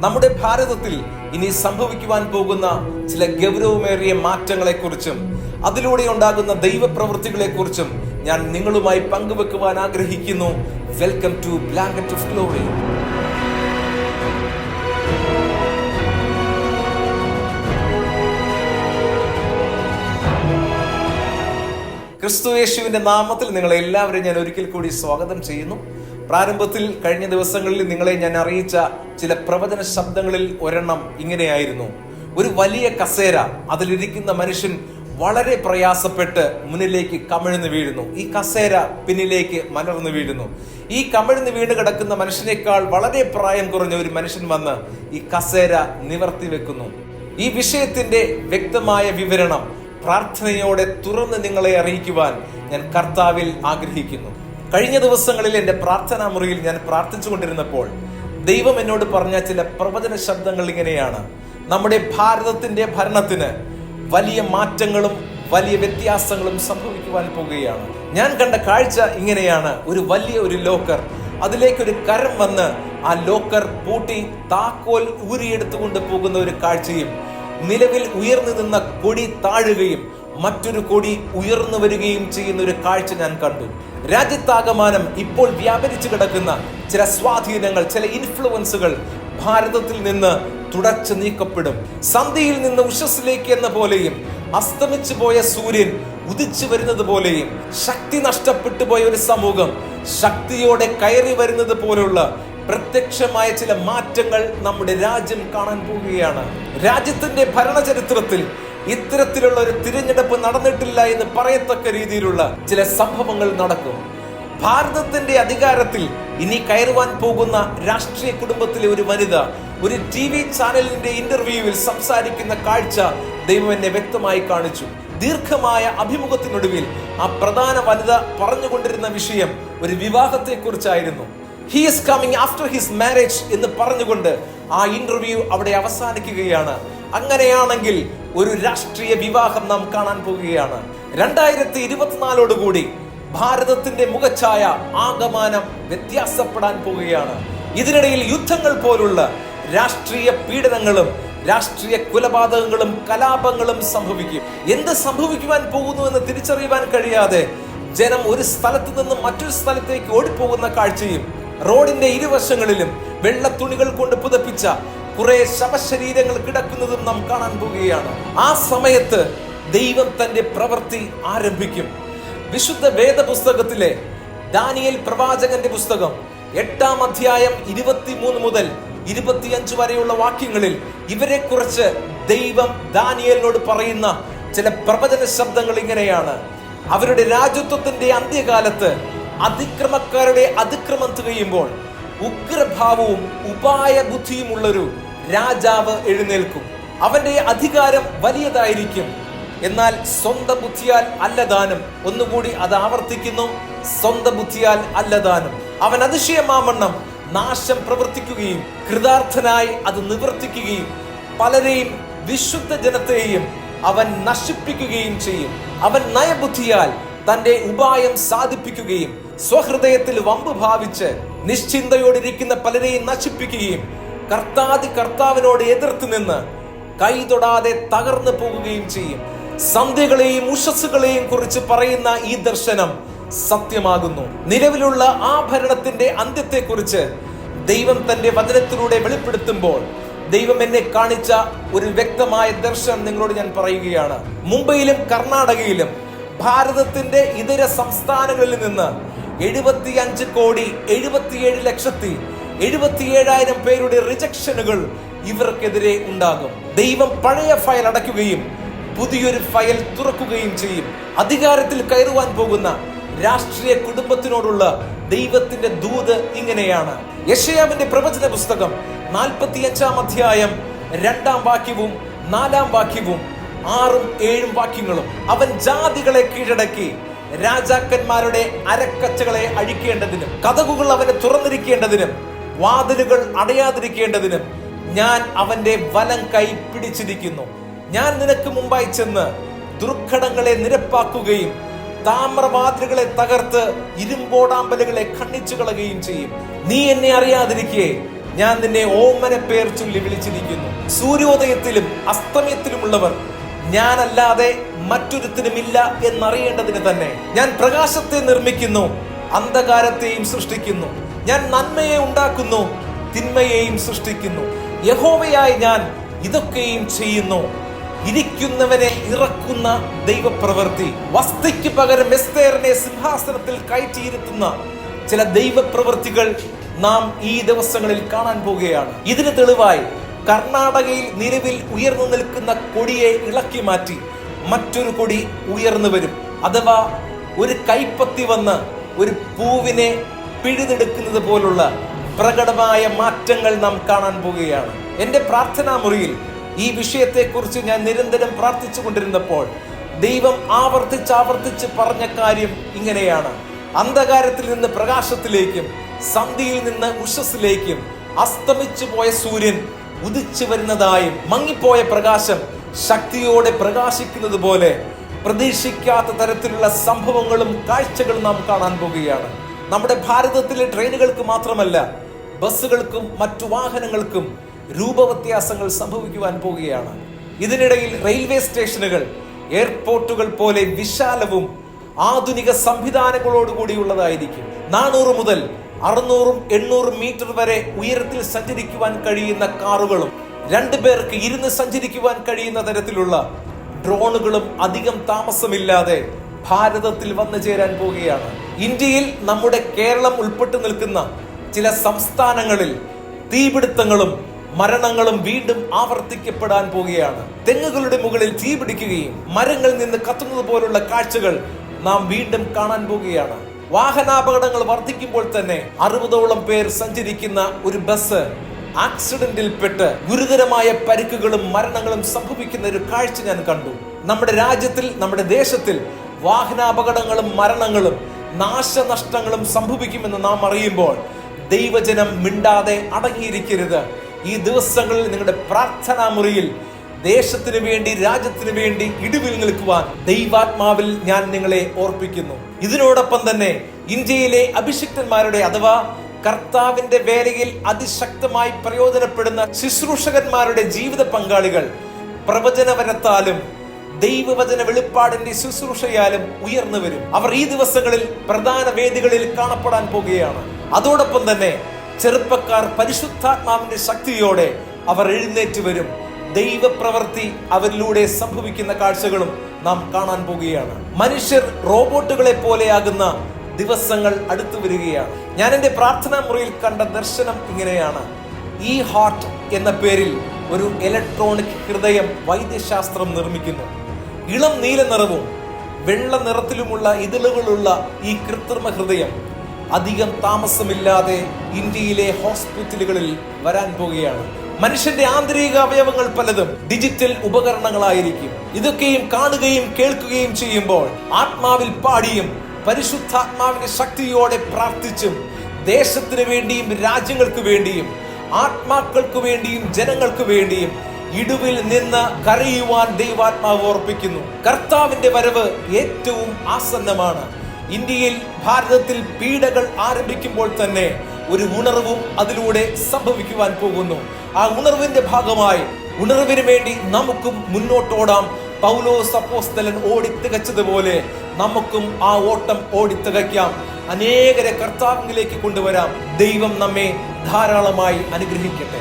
നമ്മുടെ ഭാരതത്തിൽ ഇനി സംഭവിക്കുവാൻ പോകുന്ന ചില ഗൗരവമേറിയ മാറ്റങ്ങളെക്കുറിച്ചും അതിലൂടെ ഉണ്ടാകുന്ന ദൈവപ്രവൃത്തികളെക്കുറിച്ചും ഞാൻ നിങ്ങളുമായി പങ്കുവെക്കുവാൻ ആഗ്രഹിക്കുന്നു. Welcome to blanket of glory. ക്രിസ്തു യേശുവിന്റെ നാമത്തിൽ നിങ്ങളെ എല്ലാവരെയും ഞാൻ ഒരിക്കൽ കൂടി സ്വാഗതം ചെയ്യുന്നു. പ്രാരംഭത്തിൽ കഴിഞ്ഞ ദിവസങ്ങളിൽ നിങ്ങളെ ഞാൻ അറിയിച്ച ചില പ്രവചന ശബ്ദങ്ങളിൽ ഒരെണ്ണം ഇങ്ങനെയായിരുന്നു: ഒരു വലിയ കസേര, അതിലിരിക്കുന്ന മനുഷ്യൻ വളരെ പ്രയാസപ്പെട്ട് മുന്നിലേക്ക് കമിഴ്ന്നു വീഴുന്നു. ഈ കസേര പിന്നിലേക്ക് മലർന്നു വീഴുന്നു. ഈ കമിഴ്ന്നു വീണ് കിടക്കുന്ന മനുഷ്യനേക്കാൾ വളരെ പ്രായം കുറഞ്ഞ ഒരു മനുഷ്യൻ വന്ന് ഈ കസേര നിവർത്തി വെക്കുന്നു. ഈ വിഷയത്തിന്റെ വ്യക്തമായ വിവരണം പ്രാർത്ഥനയോടെ തുറന്ന് നിങ്ങളെ അറിയിക്കുവാൻ ഞാൻ കർത്താവിൽ ആഗ്രഹിക്കുന്നു. കഴിഞ്ഞ ദിവസങ്ങളിൽ എൻ്റെ പ്രാർത്ഥനാ മുറിയിൽ ഞാൻ പ്രാർത്ഥിച്ചു കൊണ്ടിരുന്നപ്പോൾ ദൈവം എന്നോട് പറഞ്ഞ ചില പ്രവചന ശബ്ദങ്ങൾ ഇങ്ങനെയാണ്: നമ്മുടെ ഭാരതത്തിന്റെ ഭരണത്തിന് വലിയ മാറ്റങ്ങളും വലിയ വ്യത്യാസങ്ങളും സംഭവിക്കുവാൻ പോകുകയാണ്. ഞാൻ കണ്ട കാഴ്ച ഇങ്ങനെയാണ്: ഒരു വലിയ ലോക്കർ, അതിലേക്കൊരു കരം വന്ന് ആ ലോക്കർ പൂട്ടി താക്കോൽ ഊരിയെടുത്തുകൊണ്ട് പോകുന്ന ഒരു കാഴ്ചയും, നിലവിൽ ഉയർന്നു നിന്ന കൊടി താഴുകയും മറ്റൊരു കൊടി ഉയർന്നു വരികയും ചെയ്യുന്ന ഒരു കാഴ്ച ഞാൻ കണ്ടു. രാജ്യത്താകമാനം ഇപ്പോൾ വ്യാപരിച്ചു കിടക്കുന്ന ചില സ്വാധീനങ്ങൾ, ചില ഇൻഫ്ലുവൻസുകൾ ഭാരതത്തിൽ നിന്ന് തുടച്ചു നീക്കപ്പെടും. സന്ധ്യയിൽ നിന്ന് ഉഷസ്സിലേക്ക് എന്ന പോലെയും അസ്തമിച്ചു പോയ സൂര്യൻ ഉദിച്ചു വരുന്നത് പോലെയും ശക്തി നഷ്ടപ്പെട്ടു പോയ ഒരു സമൂഹം ശക്തിയോടെ കയറി വരുന്നത് പോലുള്ള പ്രത്യക്ഷമായ ചില മാറ്റങ്ങൾ നമ്മുടെ രാജ്യം കാണാൻ പോവുകയാണ്. രാജ്യത്തിന്റെ ഭരണചരിത്രത്തിൽ ഇത്തരത്തിലുള്ള ഒരു തിരഞ്ഞെടുപ്പ് നടന്നിട്ടില്ല എന്ന് പറയത്തക്ക രീതിയിലുള്ള ചില സംഭവങ്ങൾ നടക്കും. ഭാരതത്തിന്റെ അധികാരത്തിൽ ഇനി കയറുവാൻ പോകുന്ന രാഷ്ട്രീയ കുടുംബത്തിലെ ഒരു വനിത ഒരു TV ചാനലിന്റെ ഇന്റർവ്യൂവിൽ സംസാരിക്കുന്ന കാഴ്ച ദൈവം എന്നെ വ്യക്തമായി കാണിച്ചു. ദീർഘമായ അഭിമുഖത്തിനൊടുവിൽ ആ പ്രധാന വനിത പറഞ്ഞുകൊണ്ടിരുന്ന വിഷയം ഒരു വിവാഹത്തെ കുറിച്ചായിരുന്നു. He is coming after his marriage എന്ന് പറഞ്ഞുകൊണ്ട് ആ ഇന്റർവ്യൂ അവിടെ അവസാനിക്കുകയാണ്. അങ്ങനെയാണെങ്കിൽ ഒരു രാഷ്ട്രീയ വിവാഹം നാം കാണാൻ പോവുകയാണ്. 2024 ഭാരതത്തിന്റെ മുഖഛായ ആകമാനം വ്യത്യാസപ്പെടാൻ പോവുകയാണ്. ഇതിനിടയിൽ യുദ്ധങ്ങൾ പോലുള്ള രാഷ്ട്രീയ പീഡനങ്ങളും രാഷ്ട്രീയ കൊലപാതകങ്ങളും കലാപങ്ങളും സംഭവിക്കും. എന്ത് സംഭവിക്കുവാൻ പോകുന്നു എന്ന് തിരിച്ചറിയുവാൻ കഴിയാതെ ജനം ഒരു സ്ഥലത്ത് നിന്ന് മറ്റൊരു സ്ഥലത്തേക്ക് ഓടിപ്പോകുന്ന കാഴ്ചയും, റോഡിന്റെ ഇരുവശങ്ങളിലും വെള്ള തുണികൾ കൊണ്ട് പുതപ്പിച്ച കുറെ ശവശരീരങ്ങൾ കിടക്കുന്നതും നാം കാണാൻ പോവുകയാണ്. ആ സമയത്ത് ദൈവം തന്റെ പ്രവൃത്തി ആരംഭിക്കും. വിശുദ്ധ വേദപുസ്തകത്തിലെ ദാനിയേൽ പ്രവാചകന്റെ പുസ്തകം 8-ാം അധ്യായം 23 മുതൽ 25 വരെയുള്ള വാക്യങ്ങളിൽ ഇവരെ കുറിച്ച് ദൈവം ദാനിയേലിനോട് പറയുന്ന ചില പ്രവചന ശബ്ദങ്ങൾ ഇങ്ങനെയാണ്: അവരുടെ രാജ്യത്വത്തിന്റെ അന്ത്യകാലത്ത് അതിക്രമക്കാരുടെ അതിക്രമം തികയുമ്പോൾ ഉഗ്രഭാവവും ഉപായ ബുദ്ധിയുമുള്ളൊരു രാജാവ് എഴുന്നേൽക്കും. അവന്റെ അധികാരം വലിയതായിരിക്കും, എന്നാൽ സ്വന്തം ബുദ്ധിയാൽ അല്ലതാനും. ഒന്നുകൂടി അത് ആവർത്തിക്കുന്നു: സ്വന്തം ബുദ്ധിയാൽ അല്ലതാനും. അവൻ അതിശയമാവണ്ണം നാശം പ്രവർത്തിക്കുകയും കൃതാർത്ഥനായി അത് നിവർത്തിക്കുകയും പലരെയും വിശുദ്ധ ജനത്തെയും അവൻ നശിപ്പിക്കുകയും ചെയ്യും. അവൻ നയബുദ്ധിയാൽ തന്റെ ഉപായം സാധിപ്പിക്കുകയും സ്വഹൃദയത്തിൽ വമ്പ് ഭാവിച്ച് നിശ്ചിന്തയോടിരിക്കുന്ന പലരെയും നശിപ്പിക്കുകയും കർത്താവിനോട് എതിർത്ത് നിന്ന് കൈതൊടാതെ തകർന്നു പോകുകയും ചെയ്യും. സന്ധ്യകളെയും ഉഷസ്സുകളെയും കുറിച്ച് പറയുന്ന ഈ ദർശനം സത്യമാകുന്നു. നിലവിലുള്ള ആ ഭരണത്തിന്റെ അന്ത്യത്തെക്കുറിച്ച് ദൈവം തന്റെ വചനത്തിലൂടെ വെളിപ്പെടുത്തുമ്പോൾ ദൈവം എന്നെ കാണിച്ച ഒരു വ്യക്തമായ ദർശനം നിങ്ങളോട് ഞാൻ പറയുകയാണ്. മുംബൈയിലും കർണാടകയിലും ഭാരതത്തിന്റെ ഇതര സംസ്ഥാനങ്ങളിൽ നിന്ന് 75,77,77,000 പേരുടെ റിജക്ഷനുകൾ ഇവർക്കെതിരെ ഉണ്ടാകും. ദൈവം പഴയ ഫയൽ അടയ്ക്കുകയും പുതിയൊരു ഫയൽ തുറക്കുകയും ചെയ്യും. അധികാരത്തിൽ കയറുവാൻ പോകുന്ന രാഷ്ട്രീയ കുടുംബത്തിനോടുള്ള ദൈവത്തിന്റെ ദൂത് ഇങ്ങനെയാണ്. യെശയ്യാവിന്റെ പ്രവചന പുസ്തകം 45-ാം അധ്യായം 2-ാം വാക്യവും 4-ാം വാക്യവും 6ഉം 7ഉം വാക്യങ്ങളും: അവൻ ജാതികളെ കീഴടക്കി രാജാക്കന്മാരുടെ അരക്കച്ചകളെ അഴിക്കേണ്ടതിനും കതകുകൾ അവന് തുറന്നിരിക്കേണ്ടതിനും വാതിലുകൾ അടയാതിരിക്കേണ്ടതിനും ഞാൻ അവന്റെ വലം കൈ പിടിച്ചിരിക്കുന്നു. ഞാൻ നിനക്ക് മുമ്പായി ചെന്ന് ദുർഘടങ്ങളെ നിരപ്പാക്കുകയും താമ്രവാതിലുകളെ തകർത്ത് ഇരുമ്പോടാമ്പലുകളെ ഖണ്ഡിച്ചു കളയുകയും ചെയ്യും. നീ എന്നെ അറിയാതിരിക്കെ ഞാൻ നിന്നെ ഓമന പേർ ചൊല്ലി വിളിച്ചിരിക്കുന്നു. സൂര്യോദയത്തിലും അസ്തമയത്തിലുമുള്ളവർ ഞാനല്ലാതെ മറ്റൊരുത്തനുമില്ല എന്നറിയേണ്ടതിന് തന്നെ ഞാൻ പ്രകാശത്തെ നിർമ്മിക്കുന്നു, അന്ധകാരത്തെയും സൃഷ്ടിക്കുന്നു. ഞാൻ നന്മയെ ഉണ്ടാക്കുന്നു, തിന്മയെയും സൃഷ്ടിക്കുന്നു. യഹോവയായ ഞാൻ ഇതൊക്കെയും ചെയ്യുന്നു. ഇരിക്കുന്നവനെ ഇറക്കുന്ന ദൈവപ്രവൃത്തി. വസ്തിക്ക് പകരം എസ്തേറിനെ സിംഹാസനത്തിൽ കയറ്റിയിരുത്തുന്ന ചില ദൈവപ്രവൃത്തികൾ നാം ഈ ദിവസങ്ങളിൽ കാണാൻ പോവുകയാണ്. ഇതിന് തെളിവായി കർണാടകയിൽ നിലവിൽ ഉയർന്നു നിൽക്കുന്ന കൊടിയെ ഇളക്കി മാറ്റി മറ്റൊരു കൊടി ഉയർന്നു വരും. അഥവാ ഒരു കൈപ്പത്തി വന്ന് ഒരു പൂവിനെ പിഴുതെടുക്കുന്നത് പോലുള്ള പ്രകടമായ മാറ്റങ്ങൾ നാം കാണാൻ പോവുകയാണ്. എൻ്റെ പ്രാർത്ഥനാ മുറിയിൽ ഈ വിഷയത്തെക്കുറിച്ച് ഞാൻ നിരന്തരം പ്രാർത്ഥിച്ചു കൊണ്ടിരുന്നപ്പോൾ ദൈവം ആവർത്തിച്ച് പറഞ്ഞ കാര്യം ഇങ്ങനെയാണ്: അന്ധകാരത്തിൽ നിന്ന് പ്രകാശത്തിലേക്കും സന്ധ്യയിൽ നിന്ന് ഉഷസ്സിലേക്കും അസ്തമിച്ചു പോയ സൂര്യൻ ഉദിച്ചു വരുന്നതായും മങ്ങിപ്പോയ പ്രകാശം ശക്തിയോടെ പ്രകാശിക്കുന്നത് പോലെ പ്രതീക്ഷിക്കാത്ത തരത്തിലുള്ള സംഭവങ്ങളും കാഴ്ചകളും നാം കാണാൻ പോവുകയാണ്. നമ്മുടെ ഭാരതത്തിലെ ട്രെയിനുകൾക്ക് മാത്രമല്ല, ബസ്സുകൾക്കും മറ്റു വാഹനങ്ങൾക്കും രൂപവ്യത്യാസങ്ങൾ സംഭവിക്കുവാൻ പോവുകയാണ്. ഇതിനിടയിൽ റെയിൽവേ സ്റ്റേഷനുകൾ എയർപോർട്ടുകൾ പോലെ വിശാലവും ആധുനിക സംവിധാനങ്ങളോടുകൂടിയുള്ളതായിരിക്കും. 400 മുതൽ 600-800 മീറ്റർ വരെ ഉയരത്തിൽ സഞ്ചരിക്കുവാൻ കഴിയുന്ന കാറുകളും 2 പേർക്ക് ഇരുന്ന് സഞ്ചരിക്കുവാൻ കഴിയുന്ന തരത്തിലുള്ള ഡ്രോണുകളും അധികം താമസമില്ലാതെ ഭാരതത്തിൽ വന്നു ചേരാൻ പോവുകയാണ്. ഇന്ത്യയിൽ നമ്മുടെ കേരളം ഉൾപ്പെട്ടു നിൽക്കുന്ന ചില സംസ്ഥാനങ്ങളിൽ തീപിടുത്തങ്ങളും മരണങ്ങളും വീണ്ടും ആവർത്തിക്കപ്പെടാൻ പോവുകയാണ്. തെങ്ങുകളുടെ മുകളിൽ തീപിടിക്കുകയും മരങ്ങളിൽ നിന്ന് കത്തുന്നത് പോലുള്ള കാഴ്ചകൾ നാം വീണ്ടും കാണാൻ പോവുകയാണ്. വാഹനാപകടങ്ങൾ വർദ്ധിക്കുമ്പോൾ തന്നെ 60ഓളം പേർ സഞ്ചരിക്കുന്ന ഒരു ബസ് ആക്സിഡന്റിൽപ്പെട്ട് ഗുരുതരമായ പരിക്കുകളും മരണങ്ങളും സംഭവിക്കുന്ന ഒരു കാഴ്ച ഞാൻ കണ്ടു. നമ്മുടെ രാജ്യത്തിൽ, നമ്മുടെ ദേശത്തിൽ വാഹനാപകടങ്ങളും മരണങ്ങളും നാശനഷ്ടങ്ങളും സംഭവിക്കുമെന്ന് നാം അറിയുമ്പോൾ ദൈവജനം മിണ്ടാതെ അടങ്ങിയിരിക്കരുത്. ഈ ദിവസങ്ങളിൽ നിങ്ങളുടെ പ്രാർത്ഥനാ മുറിയിൽ ദേശത്തിന് വേണ്ടി, രാജ്യത്തിന് വേണ്ടി ഇടിവിൽ നിൽക്കുവാൻ ദൈവാത്മാവിൽ ഞാൻ നിങ്ങളെ ഓർപ്പിക്കുന്നു. ഇതിനോടൊപ്പം തന്നെ ഇന്ത്യയിലെ അഭിഷിക്തന്മാരുടെ അഥവാ കർത്താവിന്റെ വേലയിൽ അതിശക്തമായി പ്രയോജനപ്പെടുന്ന ശുശ്രൂഷകന്മാരുടെ ജീവിത പങ്കാളികൾ പ്രവചനവരത്താലും ദൈവവചന വെളിപ്പാടിന്റെ ശുശ്രൂഷയാലും ഉയർന്നു വരും. അവർ ഈ ദിവസങ്ങളിൽ പ്രധാന വേദികളിൽ കാണപ്പെടാൻ പോകുകയാണ്. അതോടൊപ്പം തന്നെ ചെറുപ്പക്കാർ പരിശുദ്ധാത്മാവിന്റെ ശക്തിയോടെ അവർ എഴുന്നേറ്റ് വരും. ദൈവപ്രവൃത്തി അവരിലൂടെ സംഭവിക്കുന്ന കാഴ്ചകളും നാം കാണാൻ പോകുകയാണ്. മനുഷ്യർ റോബോട്ടുകളെ പോലെയാകുന്ന ദിവസങ്ങൾ അടുത്തു വരികയാണ്. ഞാൻ എൻ്റെ പ്രാർത്ഥനാ മുറിയിൽ കണ്ട ദർശനം ഇങ്ങനെയാണ്: ഈ ഹാർട്ട് എന്ന പേരിൽ ഒരു ഇലക്ട്രോണിക് ഹൃദയം വൈദ്യശാസ്ത്രം നിർമ്മിക്കുന്നു. ഇളം നീല നിറവും വെള്ള നിറത്തിലുമുള്ള ഇതളുകളുള്ള ഈ കൃത്രിമ ഹൃദയം അധികം താമസമില്ലാതെ ഇന്ത്യയിലെ ഹോസ്പിറ്റലുകളിൽ വരാൻ പോകുകയാണ്. മനുഷ്യന്റെ ആന്തരിക അവയവങ്ങൾ പലതും ഡിജിറ്റൽ ഉപകരണങ്ങളായിരിക്കും. ഇതൊക്കെയും കാണുകയും കേൾക്കുകയും ചെയ്യുമ്പോൾ ആത്മാവിൽ പാടിയും പരിശുദ്ധാത്മാവിന്റെ ശക്തിയോടെ പ്രാർത്ഥിച്ചും ദേശത്തിന് വേണ്ടിയും രാജ്യങ്ങൾക്ക് വേണ്ടിയും ആത്മാക്കൾക്ക് വേണ്ടിയും ജനങ്ങൾക്ക് വേണ്ടിയും ഇടുവിൽ നിന്ന് കരയുവാൻ ദൈവാത്മാവ് ഓർപ്പിക്കുന്നു. കർത്താവിന്റെ വരവ് ഏറ്റവും ആസന്നമാണ്. ഇന്ത്യയിൽ, ഭാരതത്തിൽ പീഡകൾ ആരംഭിക്കുമ്പോൾ തന്നെ ഒരു ഉണർവും അതിലൂടെ സംഭവിക്കുവാൻ പോകുന്നു. ആ ഉണർവിന്റെ ഭാഗമായി ഉണർവിന് വേണ്ടി നമുക്കും മുന്നോട്ടോടാം. പൗലോസ് അപ്പോസ്തലൻ ഓടിത്തികച്ചതുപോലെ നമുക്കും ആ ഓട്ടം ഓടിത്തികയ്ക്കാം. അനേകരെ കർത്താവിലേക്ക് കൊണ്ടുവരാം. ദൈവം നമ്മെ ധാരാളമായി അനുഗ്രഹിക്കട്ടെ.